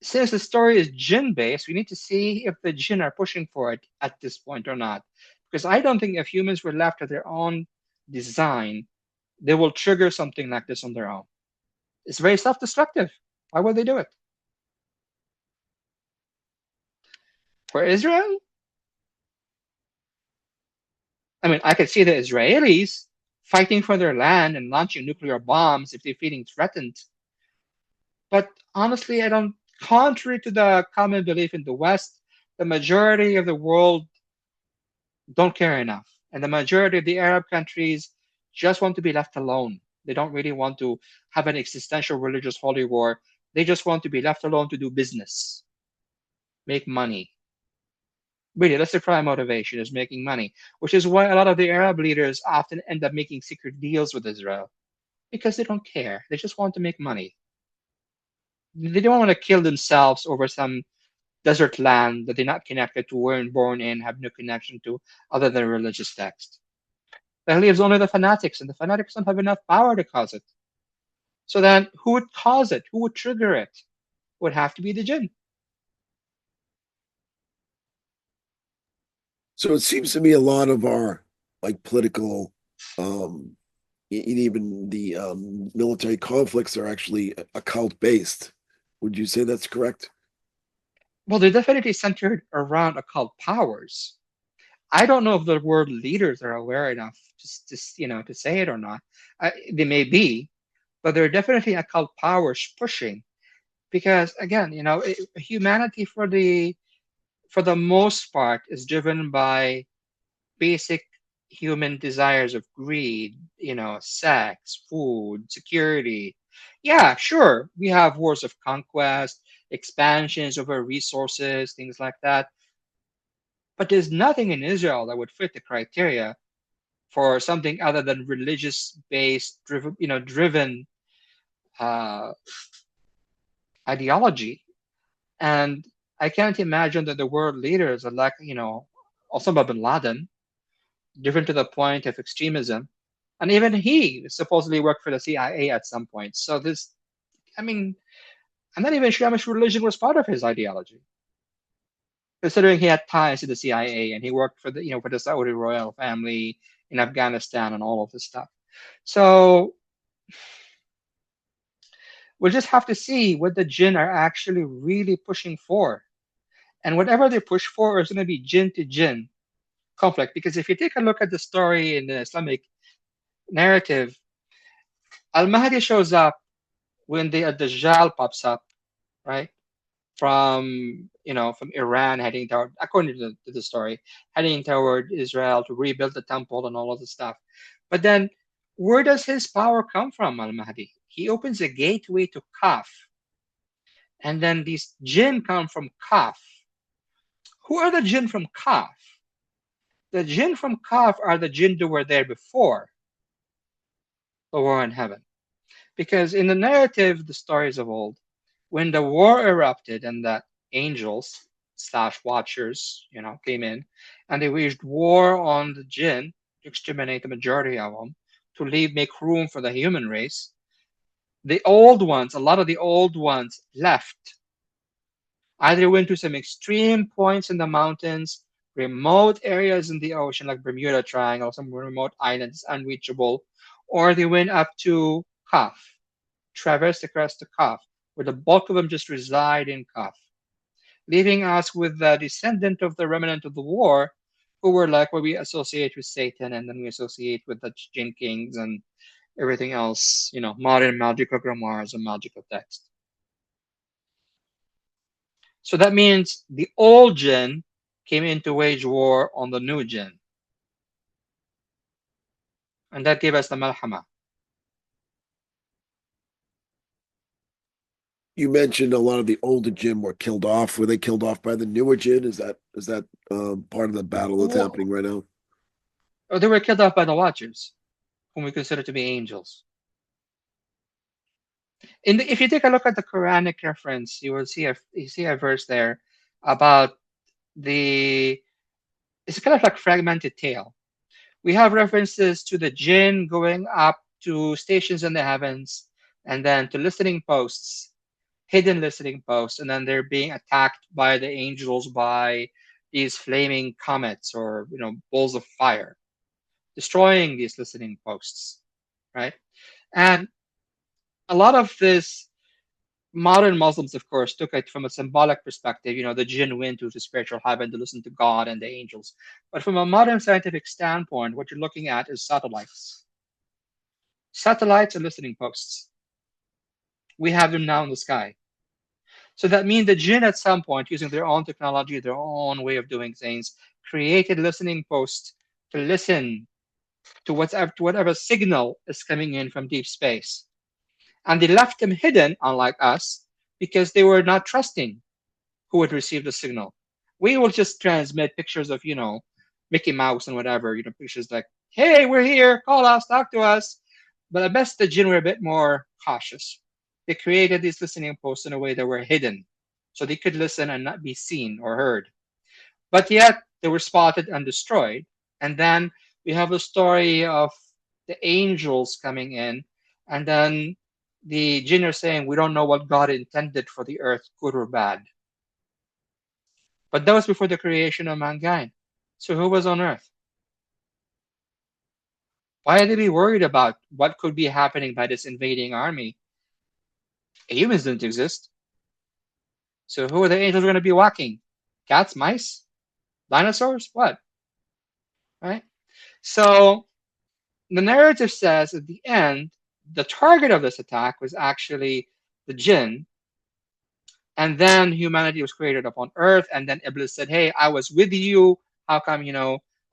since the story is jinn-based, we need to see if the jinn are pushing for it at this point or not. Because I don't think if humans were left to their own design, they will trigger something like this on their own. It's very self-destructive. Why would they do it? For Israel? I mean, I could see the Israelis fighting for their land and launching nuclear bombs if they're feeling threatened. But honestly, I don't. Contrary to the common belief in the West, the majority of the world don't care enough. And the majority of the Arab countries just want to be left alone. They don't really want to have an existential religious holy war. They just want to be left alone to do business, make money. Really, that's their prime motivation, is making money, which is why a lot of the Arab leaders often end up making secret deals with Israel, because they don't care. They just want to make money. They don't want to kill themselves over some desert land that they're not connected to, weren't born in, have no connection to, other than religious text. That leaves only the fanatics, and the fanatics don't have enough power to cause it. So then, who would cause it? Who would trigger it? It would have to be the jinn. So it seems to me a lot of our like political and even the military conflicts are actually occult based. Would you say that's correct? Well, they're definitely centered around occult powers. I don't know if the world leaders are aware enough to say it or not. They may be, but there are definitely occult powers pushing. Because again, humanity for the most part is driven by basic human desires of greed, sex, food, security. Yeah, sure, we have wars of conquest, expansions over resources, things like that. But there's nothing in Israel that would fit the criteria for something other than religious-based, driven uh, ideology. And I can't imagine that the world leaders are like, Osama bin Laden, driven to the point of extremism. And even he supposedly worked for the CIA at some point. So I mean, I'm not even sure how much religion was part of his ideology, considering he had ties to the CIA and he worked for for the Saudi royal family in Afghanistan and all of this stuff. So we'll just have to see what the jinn are actually really pushing for. And whatever they push for is going to be jinn to jinn conflict. Because if you take a look at the story in the Islamic narrative, Al Mahdi shows up when the Dajjal pops up, right? From Iran heading toward, according to the story, heading toward Israel to rebuild the temple and all of the stuff. But then, where does his power come from, Al Mahdi? He opens a gateway to Kaf, and then these jinn come from Kaf. Who are the jinn from Kaf? The jinn from Kaf are the jinn that were there before the war in heaven. Because in the narrative, the stories of old, when the war erupted and the angels slash watchers, came in, and they waged war on the jinn to exterminate the majority of them, to make room for the human race, a lot of the old ones left. Either went to some extreme points in the mountains, remote areas in the ocean, like Bermuda Triangle, some remote islands unreachable, or they went up to Kaf, traversed across the Kaf, where the bulk of them just reside in Kaf, leaving us with the descendant of the remnant of the war, who were like what we associate with Satan, and then we associate with the Jinn Kings and everything else, modern magical grimoires and magical text. So that means the old jinn came in to wage war on the new jinn. And that gave us the Malhama. You mentioned a lot of the older jinn were killed off. Were they killed off by the newer jinn? Is that part of the battle that's happening right now? They were killed off by the Watchers, whom we consider to be angels. If you take a look at the Quranic reference, you will see a verse there about it's kind of like fragmented tale. We have references to the jinn going up to stations in the heavens, and then to listening posts, hidden listening posts, and then they're being attacked by the angels by these flaming comets or balls of fire, destroying these listening posts, right? And a lot of this, modern Muslims, of course, took it from a symbolic perspective. The jinn went to the spiritual heaven to listen to God and the angels. But from a modern scientific standpoint, what you're looking at is satellites. Satellites are listening posts. We have them now in the sky. So that means the jinn at some point, using their own technology, their own way of doing things, created listening posts to listen to whatever signal is coming in from deep space. And they left them hidden, unlike us, because they were not trusting who would receive the signal. We will just transmit pictures of, Mickey Mouse and whatever, pictures like, hey, we're here, call us, talk to us. But I guess the Jinn were a bit more cautious. They created these listening posts in a way that were hidden, so they could listen and not be seen or heard. But yet they were spotted and destroyed. And then we have the story of the angels coming in, and then the Jinn are saying, we don't know what God intended for the earth, good or bad. But that was before the creation of mankind. So who was on earth? Why are they be worried about what could be happening by this invading army? Humans didn't exist. So who are the angels going to be walking? Cats, mice, dinosaurs? What? Right? So the narrative says at the end, the target of this attack was actually the Jinn. And then humanity was created upon earth. And then Iblis said, hey, I was with you. How come,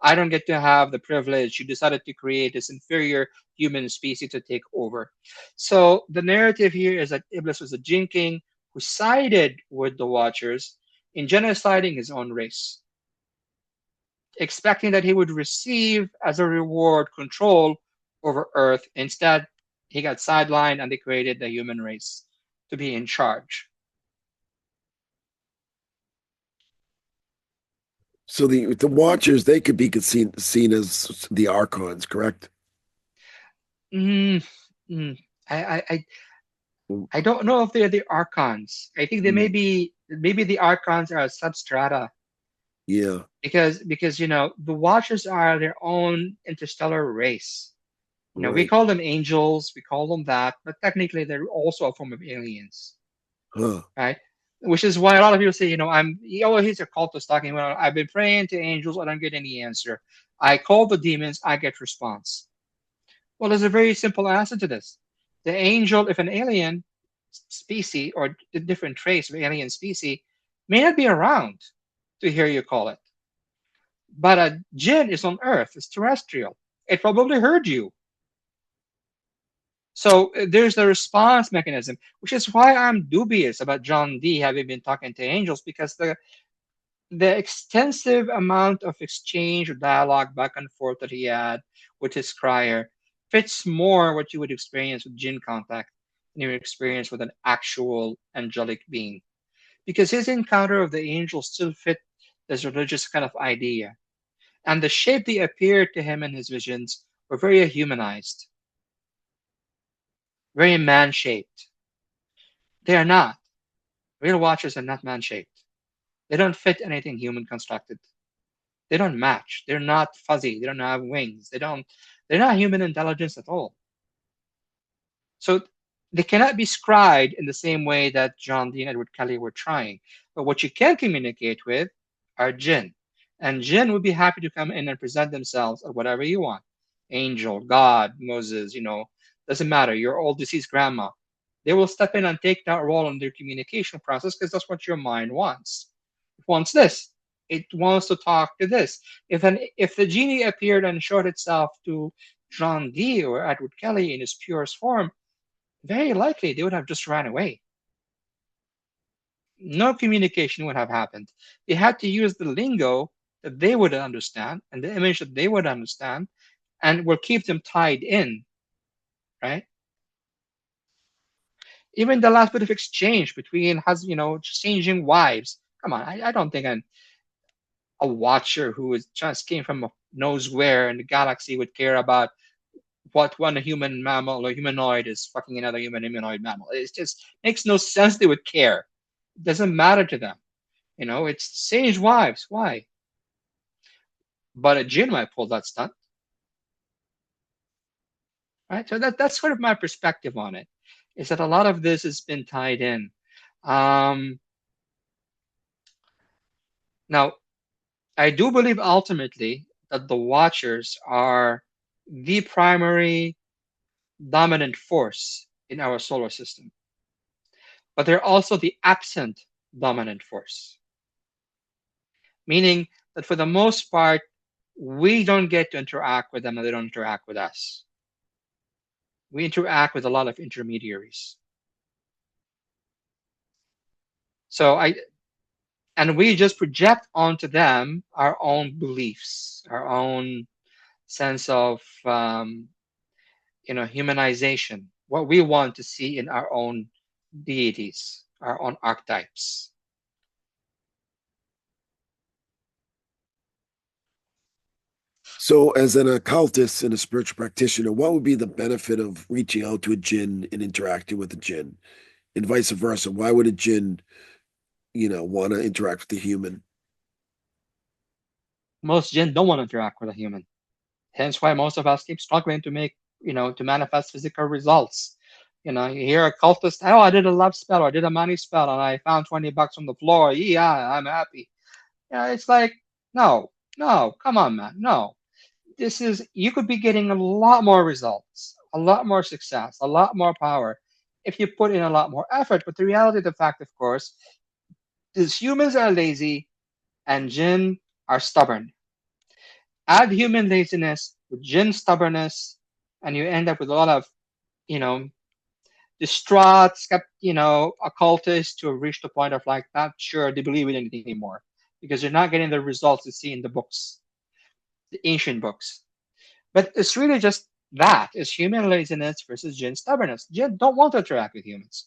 I don't get to have the privilege? You decided to create this inferior human species to take over. So the narrative here is that Iblis was a Jinn king who sided with the Watchers in genociding his own race, expecting that he would receive as a reward control over Earth. Instead, he got sidelined and they created the human race to be in charge. So the Watchers, they could be seen as the Archons, correct? Mm, mm, I I don't know if they're the Archons. I think they may be, maybe the Archons are a substrata. Yeah. Because the Watchers are their own interstellar race. We Right. call them angels, we call them that, but technically they're also a form of aliens, Huh. right? Which is why a lot of people say, he's a cultist talking about, I've been praying to angels, I don't get any answer. I call the demons, I get response. Well, there's a very simple answer to this. The angel, if an alien species or a different trace of alien species, may not be around to hear you call it. But a Jinn is on Earth, it's terrestrial. It probably heard you. So there's the response mechanism, which is why I'm dubious about John Dee having been talking to angels, because the extensive amount of exchange or dialogue back and forth that he had with his crier fits more what you would experience with Jinn contact than you would experience with an actual angelic being. Because his encounter of the angels still fit this religious kind of idea. And the shape they appeared to him in his visions were very humanized, very man-shaped. They are not. Real Watchers are not man-shaped. They don't fit anything human constructed. They don't match. They're not fuzzy. They don't have wings. They're not human intelligence at all. So they cannot be scried in the same way that John Dee and Edward Kelly were trying. But what you can communicate with are Jinn. And Jinn would be happy to come in and present themselves as whatever you want. Angel, God, Moses, doesn't matter. Your old deceased grandma. They will step in and take that role in their communication process because that's what your mind wants. It wants this. It wants to talk to this. If the genie appeared and showed itself to John Dee or Edward Kelly in his purest form, very likely they would have just ran away. No communication would have happened. They had to use the lingo that they would understand and the image that they would understand, and will keep them tied in, right? Even the last bit of exchange between exchanging wives. Come on, I don't think a watcher who is just came from knows where in the galaxy would care about what one human mammal or humanoid is fucking another humanoid mammal. It just makes no sense they would care. It doesn't matter to them. It's sage wives. Why? But a Jinn might pull that stunt. Right? So that's sort of my perspective on it, is that a lot of this has been tied in. Now, I do believe ultimately that the Watchers are the primary dominant force in our solar system, but they're also the absent dominant force, meaning that for the most part, We don't get to interact with them and they don't interact with us. We interact with a lot of intermediaries. And we just project onto them our own beliefs, our own sense of humanization, what we want to see in our own deities, our own archetypes. So, as an occultist and a spiritual practitioner, what would be the benefit of reaching out to a jinn and interacting with a jinn, and vice versa? Why would a jinn, want to interact with the human? Most jinn don't want to interact with a human. Hence why most of us keep struggling to manifest physical results. You hear a cultist, oh, I did a love spell or I did a money spell and I found $20 on the floor. Yeah, I'm happy. It's like, no, come on, man. No. You could be getting a lot more results, a lot more success, a lot more power if you put in a lot more effort. But the reality of the fact, of course, is humans are lazy and jinn are stubborn. Add human laziness with jinn stubbornness, and you end up with a lot of, distraught, occultists who have reached the point of like not sure they believe in anything anymore because you're not getting the results you see in the books, the ancient books. But it's really just that is human laziness versus jinn stubbornness. Jinn don't want to interact with humans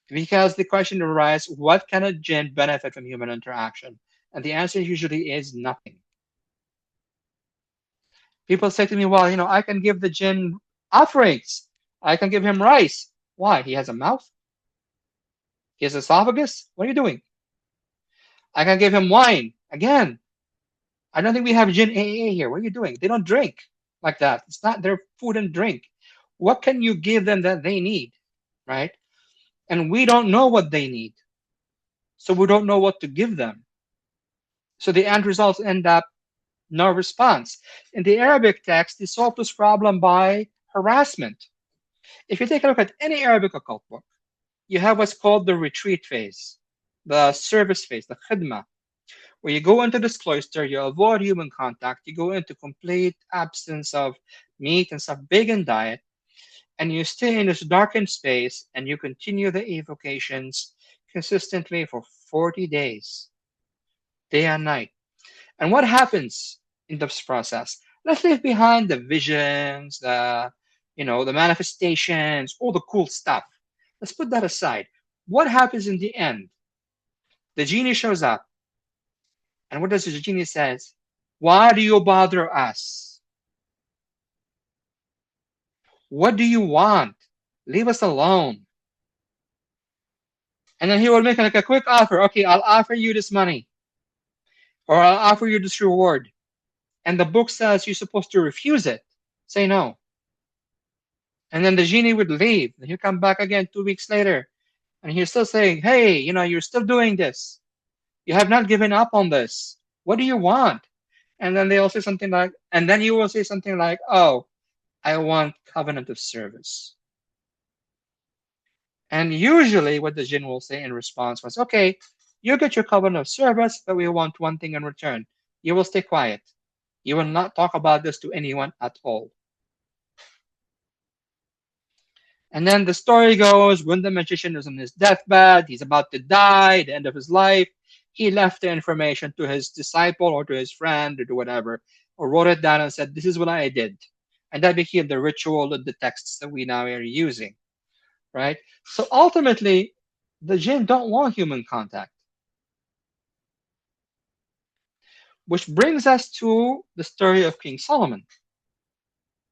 because the question arises: what can a jinn benefit from human interaction? And the answer usually is nothing. People say to me, well, I can give the jinn offerings. I can give him rice. Why? He has a mouth? He has esophagus? What are you doing? I can give him wine. Again, I don't think we have jinn AA here. What are you doing? They don't drink like that. It's not their food and drink. What can you give them that they need, right? And we don't know what they need. So we don't know what to give them. So the end results end up no response. In the Arabic text, they solve this problem by harassment. If you take a look at any Arabic occult book, you have what's called the retreat phase, the service phase, the khidmah, where you go into this cloister, you avoid human contact, you go into complete absence of meat and stuff, vegan diet, and you stay in this darkened space and you continue the evocations consistently for 40 days, day and night. And what happens in this process? Let's leave behind the visions, the manifestations, all the cool stuff. Let's put that aside. What happens in the end? The genie shows up. And what does the genie says? Why do you bother us? What do you want? Leave us alone. And then he will make like a quick offer. Okay, I'll offer you this money. Or I'll offer you this reward. And the book says you're supposed to refuse it. Say no. And then the genie would leave. And he'll come back again 2 weeks later. And he's still saying, hey, you're still doing this. You have not given up on this. What do you want? And then they'll say something like, and then you will say something like, oh, I want covenant of service. And usually what the jinn will say in response was, okay, you get your covenant of service, but we want one thing in return. You will stay quiet. You will not talk about this to anyone at all. And then the story goes, when the magician is on his deathbed, he's about to die, at the end of his life, he left the information to his disciple or to his friend or to whatever, or wrote it down and said, this is what I did. And that became the ritual of the texts that we now are using, right? So ultimately, the jinn don't want human contact. Which brings us to the story of King Solomon.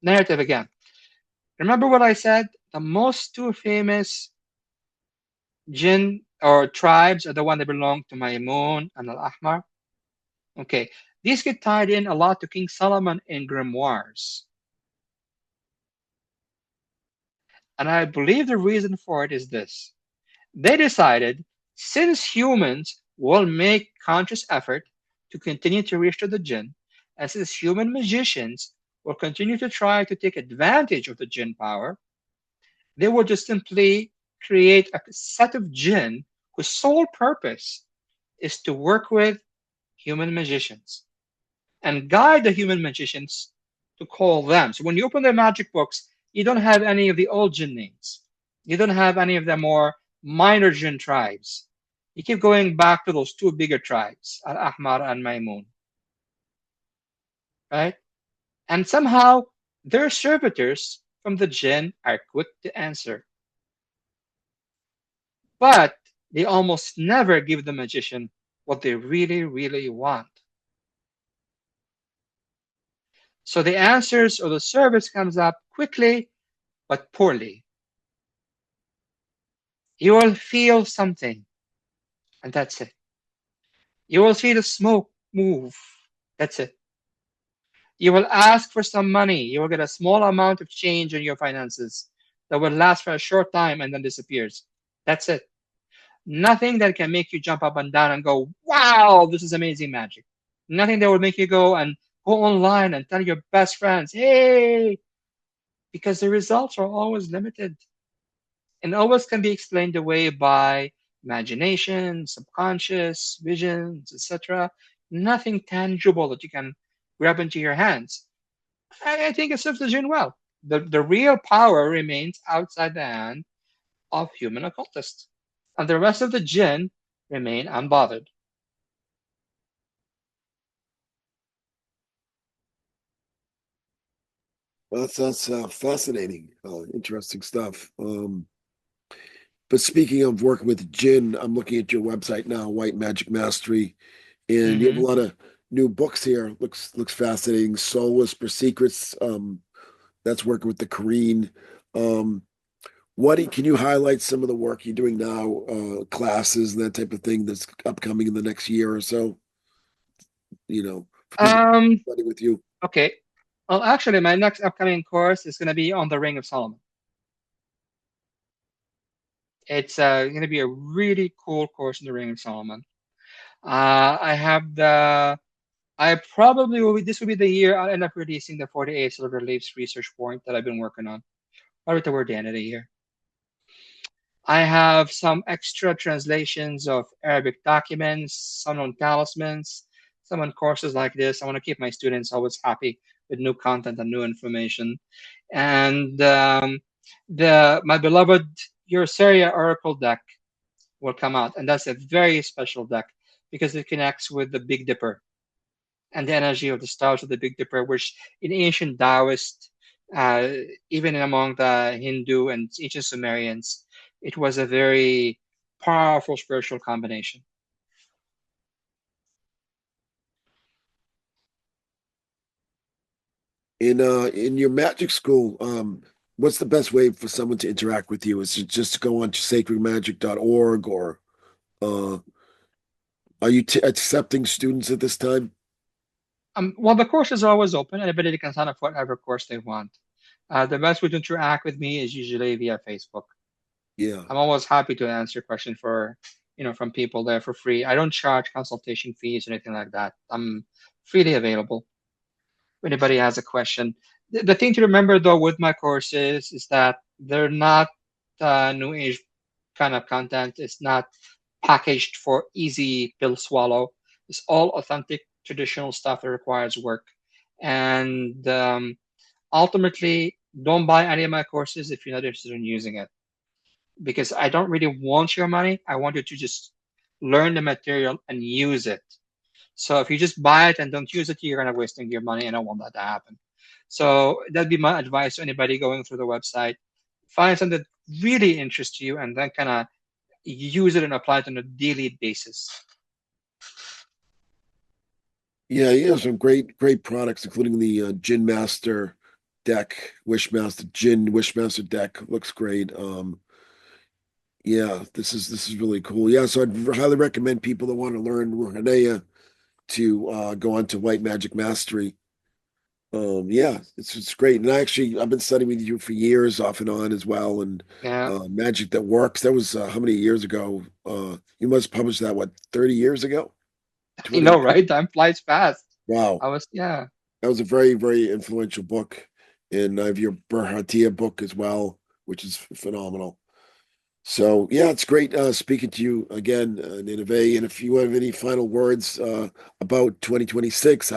Narrative again. Remember what I said? The most two famous jinn or tribes are the one that belong to Maymun and Al-Ahmar. Okay, these get tied in a lot to King Solomon in grimoires. And I believe the reason for it is this. They decided, since humans will make conscious effort to continue to reach to the jinn, and since human magicians will continue to try to take advantage of the jinn power, they will just simply create a set of jinn whose sole purpose is to work with human magicians. and guide the human magicians to call them. So when you open their magic books, you don't have any of the old jinn names. You don't have any of the more minor jinn tribes. You keep going back to those two bigger tribes, Al-Ahmar and Maymun, right? And somehow their servitors from the jinn are quick to answer. But they almost never give the magician what they really, really want. So the answers or the service comes up quickly but poorly. You will feel something, and that's it. You will see the smoke move. That's it. You will ask for some money. You will get a small amount of change in your finances that will last for a short time and then disappears. That's it. Nothing that can make you jump up and down and go, wow, this is amazing magic. Nothing that will make you go and go online and tell your best friends, hey, because the results are always limited and always can be explained away by imagination, subconscious, visions, etc. Nothing tangible that you can grab into your hands. I think it serves the jinn well. The real power remains outside the hand of human occultists, and the rest of the jinn remain unbothered. Well, that's fascinating, interesting stuff. But speaking of working with jinn, I'm looking at your website now, White Magic Mastery, and you have a Hmm. lot of new books here. Looks fascinating. Soul Whisper Secrets. That's working with the Korean. Um, can you highlight some of the work you're doing now, classes and that type of thing that's upcoming in the next year or so? For people Um, studying with you. okay. Well, actually, my next upcoming course is going to be on the Ring of Solomon. It's going to be a really cool course in the Ring of Solomon. I have the I probably will be, this will be the year I'll end up releasing the 48 Silver Leaves research point that I've been working on, probably toward the end of the year. I have some extra translations of Arabic documents, some on talismans, some on courses like this. I want to keep my students always happy with new content and new information. And the my beloved Ursaria Oracle deck will come out, and that's a very special deck because it connects with the Big Dipper and the energy of the stars of the Big Dipper, which in ancient Taoist, uh, even among the Hindu and ancient Sumerians, it was a very powerful spiritual combination. In your magic school, what's the best way for someone to interact with you? Is it just to go on to sacredmagic.org, or uh, are you accepting students at this time? Well, the course is always open. Anybody can sign up for whatever course they want. The best way to interact with me is usually via Facebook. Yeah. I'm always happy to answer questions from people there for free. I don't charge consultation fees or anything like that. I'm freely available. If anybody has a question. The thing to remember though with my courses is that they're not new age kind of content. It's not packaged for easy pill swallow. It's all authentic traditional stuff that requires work. And ultimately, don't buy any of my courses if you're not interested in using it, because I don't really want your money. I want you to just learn the material and use it. So if you just buy it and don't use it, you're gonna wasting your money, and I don't want that to happen. So that'd be my advice to anybody going through the website. Find something that really interests you and then kind of use it and apply it on a daily basis. Yeah, you have some great products, including the Jinn Master deck, Wishmaster deck. Looks great. Yeah, this is really cool. Yeah, so I'd highly recommend people that want to learn Ruhanea to go on to White Magic Mastery. Yeah, it's great. And I've been studying with you for years, off and on as well. And Yeah, Magic That Works. That was how many years ago? You must publish that, what, 30 years ago? I know, 20? right? Time flies fast. Wow. Yeah. That was a very influential book. And I have your Berhatia book as well, which is phenomenal. So yeah, it's great speaking to you again, Nineveh. And if you have any final words about 2026,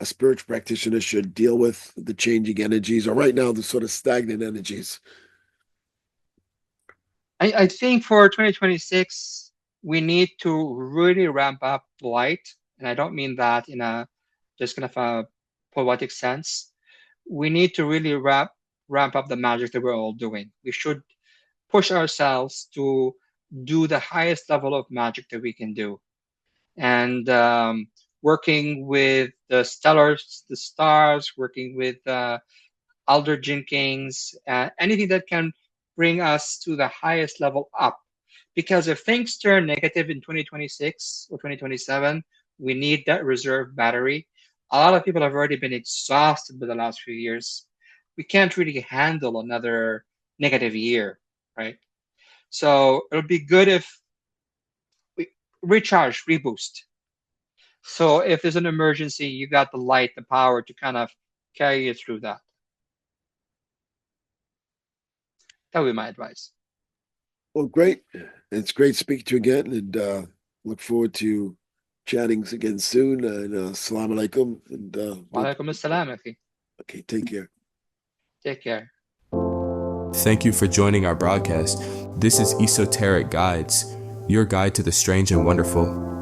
a spiritual practitioner should deal with the changing energies, or right now the sort of stagnant energies? I think for 2026, we need to really ramp up light. And I don't mean that in a just kind of a poetic sense. We need to really ramp up the magic that we're all doing. We should push ourselves to do the highest level of magic that we can do. And working with the stellars, the stars, working with Alder Jenkins, anything that can bring us to the highest level up. Because if things turn negative in 2026 or 2027, we need that reserve battery. A lot of people have already been exhausted by the last few years. We can't really handle another negative year, right? So it'll be good if we recharge, reboost. So if there's an emergency, you got the light, the power to kind of carry you through that. That would be my advice. Well, great. It's great speaking to you again, and look forward to chatting again soon. And assalamu alaikum. And Walaikum assalam, akhi. okay, take care. Take care. Thank you for joining our broadcast. This is Esoteric Guides, your guide to the strange and wonderful.